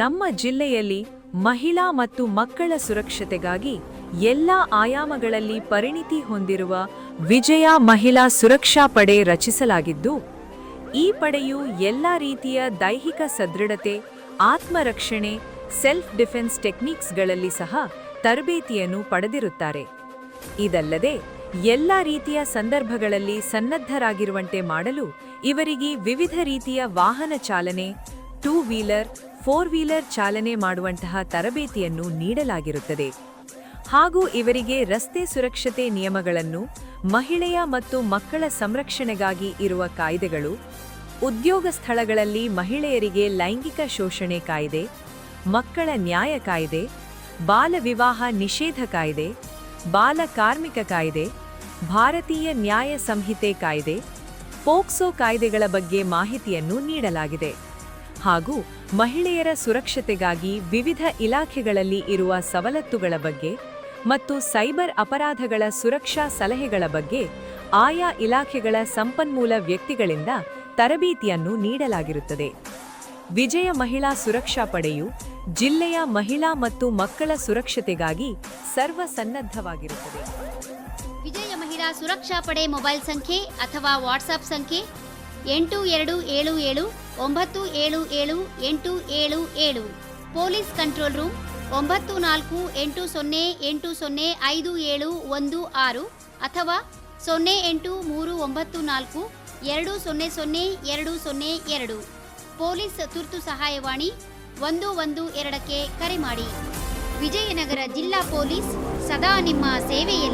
ನಮ್ಮ ಜಿಲ್ಲೆಯಲ್ಲಿ ಮಹಿಳಾ ಮತ್ತು ಮಕ್ಕಳ ಸುರಕ್ಷತೆಗಾಗಿ ಎಲ್ಲ ಆಯಾಮಗಳಲ್ಲಿ ಪರಿಣಿತಿ ಹೊಂದಿರುವ ವಿಜಯ ಮಹಿಳಾ ಸುರಕ್ಷಾ ಪಡೆ ರಚಿಸಲಾಗಿದ್ದು, ಈ ಪಡೆಯು ಎಲ್ಲ ರೀತಿಯ ದೈಹಿಕ ಸದೃಢತೆ, ಆತ್ಮರಕ್ಷಣೆ, ಸೆಲ್ಫ್ ಡಿಫೆನ್ಸ್ ಟೆಕ್ನಿಕ್ಸ್ಗಳಲ್ಲಿ ಸಹ ತರಬೇತಿಯನ್ನು ಪಡೆದಿರುತ್ತಾರೆ. ಇದಲ್ಲದೆ ಎಲ್ಲ ರೀತಿಯ ಸಂದರ್ಭಗಳಲ್ಲಿ ಸನ್ನದ್ಧರಾಗಿರುವಂತೆ ಮಾಡಲು ಇವರಿಗೆ ವಿವಿಧ ರೀತಿಯ ವಾಹನ ಚಾಲನೆ, 2 ವೀಲರ್, 4 ವೀಲರ್ ಚಾಲನೆ ಮಾಡುವಂತಹ ತರಬೇತಿಯನ್ನು ನೀಡಲಾಗಿರುತ್ತದೆ. ಹಾಗೂ ಇವರಿಗೆ ರಸ್ತೆ ಸುರಕ್ಷತೆ ನಿಯಮಗಳನ್ನು, ಮಹಿಳೆಯ ಮತ್ತು ಮಕ್ಕಳ ಸಂರಕ್ಷಣೆಗಾಗಿ ಇರುವ ಕಾಯ್ದೆಗಳು, ಉದ್ಯೋಗ ಸ್ಥಳಗಳಲ್ಲಿ ಮಹಿಳೆಯರಿಗೆ ಲೈಂಗಿಕ ಶೋಷಣೆ ಕಾಯ್ದೆ, ಮಕ್ಕಳ ನ್ಯಾಯ ಕಾಯ್ದೆ, ಬಾಲ ವಿವಾಹ ನಿಷೇಧ ಕಾಯ್ದೆ, ಬಾಲ ಕಾರ್ಮಿಕ ಕಾಯ್ದೆ, ಭಾರತೀಯ ನ್ಯಾಯ ಸಂಹಿತೆ ಕಾಯ್ದೆ, ಪೋಕ್ಸೋ ಕಾಯ್ದೆಗಳ ಬಗ್ಗೆ ಮಾಹಿತಿಯನ್ನು ನೀಡಲಾಗಿದೆ. ಹಾಗೂ ಮಹಿಳೆಯರ ಸುರಕ್ಷತೆಗಾಗಿ ವಿವಿಧ ಇಲಾಖೆಗಳಲ್ಲಿ ಇರುವ ಸವಲತ್ತುಗಳ ಬಗ್ಗೆ ಮತ್ತು ಸೈಬರ್ ಅಪರಾಧಗಳ ಸುರಕ್ಷಾ ಸಲಹೆಗಳ ಬಗ್ಗೆ ಆಯಾ ಇಲಾಖೆಗಳ ಸಂಪನ್ಮೂಲ ವ್ಯಕ್ತಿಗಳಿಂದ ತರಬೇತಿಯನ್ನು ನೀಡಲಾಗಿರುತ್ತದೆ. ವಿಜಯ ಮಹಿಳಾ ಸುರಕ್ಷಾ ಪಡೆಯು ಜಿಲ್ಲೆಯ ಮಹಿಳಾ ಮತ್ತು ಮಕ್ಕಳ ಸುರಕ್ಷತೆಗಾಗಿ ಸರ್ವಸನ್ನದ್ಧವಾಗಿರುತ್ತದೆ. ವಿಜಯ ಮಹಿಳಾ ಸುರಕ್ಷಾ ಪಡೆ ಮೊಬೈಲ್ ಸಂಖ್ಯೆ ಅಥವಾ ವಾಟ್ಸಾಪ್ ಸಂಖ್ಯೆ 8277977877. ಪೊಲೀಸ್ ಕಂಟ್ರೋಲ್ ರೂಮ್ 9480805716 ಅಥವಾ 083942000202. ಪೊಲೀಸ್ ತುರ್ತು ಸಹಾಯವಾಣಿ 112ಕ್ಕೆ ಕರೆ ಮಾಡಿ. ವಿಜಯನಗರ ಜಿಲ್ಲಾ ಪೊಲೀಸ್ ಸದಾ ನಿಮ್ಮ ಸೇವೆಯಲ್ಲಿ.